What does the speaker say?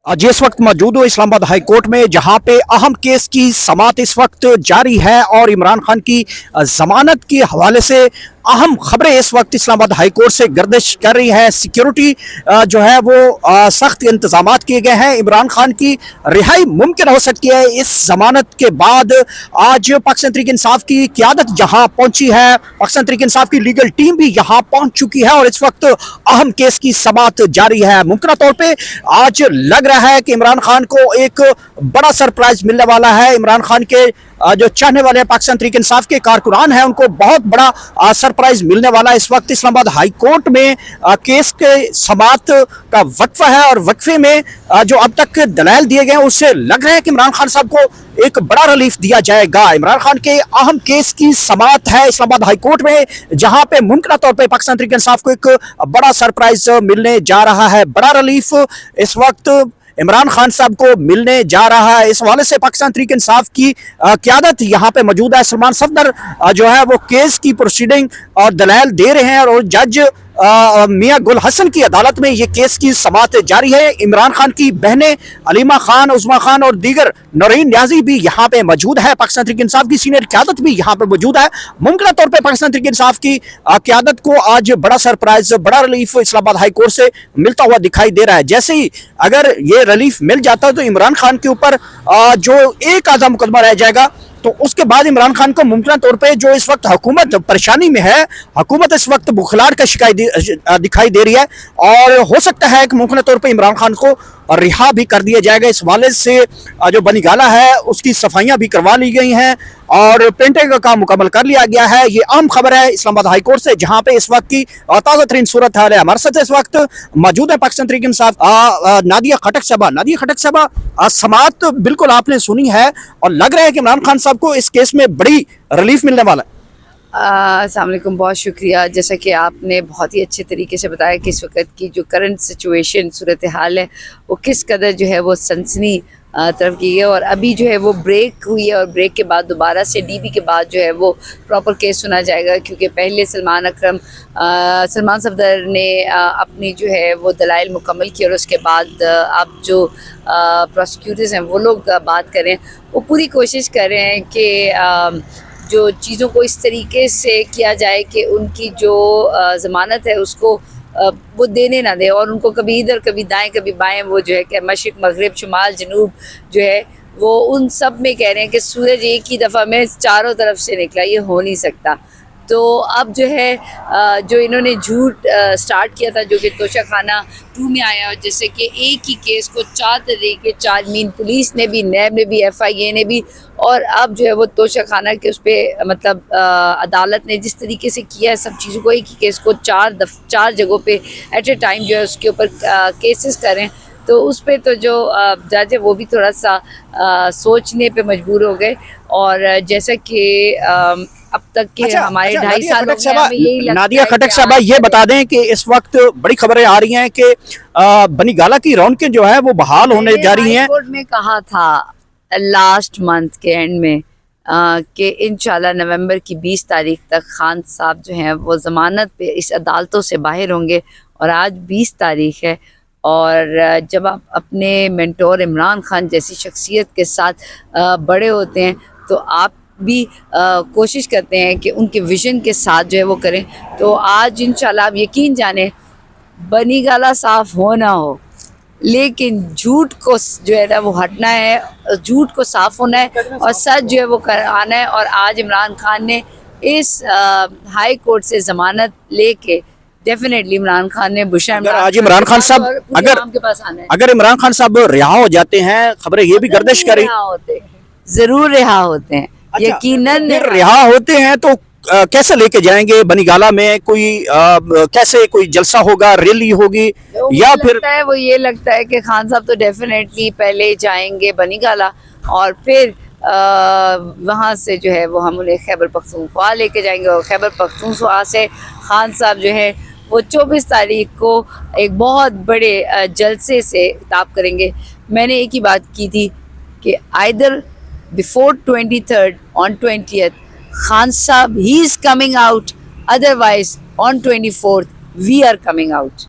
जी इस वक्त मौजूद हूँ इस्लामाबाद हाई कोर्ट में, जहां पे अहम केस की समाअत इस वक्त जारी है और इमरान खान की जमानत के हवाले से अहम खबरें इस वक्त इस्लामाबाद हाई कोर्ट से गर्दिश कर रही है। सिक्योरिटी जो है वो सख्त इंतजाम किए गए हैं। इमरान खान की रिहाई मुमकिन हो सकती है इस जमानत के बाद। आज पाकिस्तान तहरीक इंसाफ की क़यादत जहां पहुंची है, पाकिस्तान तहरीक इंसाफ की लीगल टीम भी यहां पहुंच चुकी है और इस वक्त अहम केस की समाअत जारी है। मुमकिन तौर पर आज लग रहा है कि इमरान खान को एक बड़ा सरप्राइज मिलने वाला है। इमरान खान के जो चाहने वाले पाकिस्तान तहरीक इंसाफ के कारकुनान हैं, उनको बहुत बड़ा सरप्राइज मिलने वाला है। इस वक्त इस्लामाबाद हाई कोर्ट में केस के समाअत का वक्फा है और वक्फे में जो अब तक दलाइल दिए गए हैं उससे लग रहा है कि इमरान खान साहब को एक बड़ा रिलीफ दिया जाएगा। इमरान खान के अहम केस की समाअत है इस्लामाबाद हाई कोर्ट में, जहां पे मुमकिन तौर पे पाकिस्तान तहरीक इंसाफ को एक बड़ा सरप्राइज मिलने जा रहा है। बड़ा रिलीफ इस वक्त इमरान खान साहब को मिलने जा रहा है। इस हवाले से पाकिस्तान तहरीक इंसाफ की क़यादत यहाँ पे मौजूद है। सलमान सफदर जो है वो केस की प्रोसीडिंग और दलाइल दे रहे हैं और जज मियां गुल हसन की अदालत में ये केस की समाअत जारी है। इमरान खान की बहनें अलीमा खान, उस्मा खान और दीगर नौरीन न्याजी भी यहाँ पे मौजूद है। पाकिस्तान तहरीक इंसाफ की सीनियर क़यादत भी यहाँ पे मौजूद है। मुमकिन तौर पर पाकिस्तान तहरीक इंसाफ की क़यादत को आज बड़ा सरप्राइज, बड़ा रिलीफ इस्लामाबाद हाई कोर्ट से मिलता हुआ दिखाई दे रहा है। जैसे ही अगर ये रिलीफ मिल जाता है तो इमरान खान के ऊपर जो एक आधा मुकदमा रह जाएगा, तो उसके बाद इमरान खान को मुमकिन तौर पे जो इस वक्त हुकूमत परेशानी में है, हुकूमत इस वक्त बुखलाड़ का शिकायत दिखाई दे रही है और हो सकता है कि मुमकिन तौर पे इमरान खान को रिहा भी कर दिया जाएगा। इस वाले से जो बनीगाला है उसकी सफाइयां भी करवा ली गई हैं और पेंटिंग का काम मुकम्मल कर लिया गया है। ये अहम खबर है इस्लामाबाद हाई कोर्ट से, जहां पे इस वक्त की ताज़ा तरीन सूरत हाल है। हमारे साथ इस वक्त मौजूद है पाकिस्तान तहरीक इंसाफ नादिया खटक साहबा। नादिया खटक साहबा, समाअत बिल्कुल आपने सुनी है और लग रहा है कि इमरान खान साहब को इस केस में बड़ी रिलीफ मिलने वाला है। अस्सलाम वालेकुम, बहुत शुक्रिया। जैसा कि आपने बहुत ही अच्छे तरीके से बताया कि इस वक्त की जो करंट सिचुएशन सूरत हाल है वो किस कदर जो है वो सनसनी तरफ की है और अभी जो है वो ब्रेक हुई है और ब्रेक के बाद दोबारा से डीबी के बाद जो है वो प्रॉपर केस सुना जाएगा, क्योंकि पहले सलमान सफदर ने अपनी जो है वो दलाइल मुकम्मल की और उसके बाद अब जो प्रोसिक्यूटर्स हैं वो लोग बात करें, वो पूरी कोशिश कर रहे हैं कि जो चीज़ों को इस तरीके से किया जाए कि उनकी जो ज़मानत है उसको वो देने ना दे और उनको कभी इधर कभी दाएं कभी बाएं, वो जो है कि मशरिक़ मगरिब शुमाल जनूब जो है वो उन सब में कह रहे हैं कि सूरज एक ही दफ़ा में चारों तरफ से निकला, ये हो नहीं सकता। तो अब जो है जो इन्होंने झूठ स्टार्ट किया था, जो कि तोशाखाना 2 में आया, जैसे कि एक ही केस को 4 तरीके, 4 मीन पुलिस ने भी, नैब ने भी, FIA ने भी, और अब जो है वो तोशाखाना के उस पर मतलब अदालत ने जिस तरीके से किया है सब चीज़ों को, एक ही केस को 4 जगहों पे एट ए टाइम जो है उसके ऊपर केसेस करें, तो उस पर तो जो जज है वो भी थोड़ा सा सोचने पे मजबूर हो गए। और जैसा कि अब तक के हमारे 2.5 साल नादिया खटक साहबा, ये बता दें कि इस वक्त बड़ी खबरें आ रही हैं कि बनीगाला की रौनकें जो है वो बहाल होने जा रही हैं। कोर्ट में कहा था लास्ट मंथ के एंड में कि इंशाल्लाह नवंबर की 20 तारीख तक खान साहब जो हैं वो ज़मानत पे इस अदालतों से बाहर होंगे, और आज 20 तारीख है। और जब आप अपने मेंटोर इमरान खान जैसी शख्सियत के साथ बड़े होते हैं तो आप भी कोशिश करते हैं कि उनके विज़न के साथ जो है वो करें। तो आज इंशाल्लाह आप यकीन जाने बनीगाला साफ़ हो ना हो, लेकिन झूठ को जो है ना वो हटना है, झूठ को साफ़ होना है और सच जो है वो आना है। और आज इमरान खान ने इस हाई कोर्ट से ज़मानत लेके डेफिनेटली इमरान खान ने आज इमरान खान साहब अगर इमरान खान साहब रिहा हो जाते हैं, खबरें ये भी गर्दिश करें, ज़रूर रिहा होते हैं। अच्छा, यकीनन रिहा होते हैं तो कैसे लेके जाएंगे बनीगाला में? कैसे कोई जलसा होगा, रैली होगी, या फिर वो ये लगता है कि खान साहब तो डेफिनेटली पहले जाएंगे बनीगाला और फिर वहाँ से जो है वो हम उन्हें खैबर पख्तूनख्वा लेके जाएंगे और खैबर पख्तूनख्वा से खान साहब जो है वो 24 तारीख को एक बहुत बड़े जलसे से खिताब करेंगे। मैंने एक ही बात की थी कि either before 23rd on 20th Khan Sahab, he is coming out, otherwise on 24th we are coming out.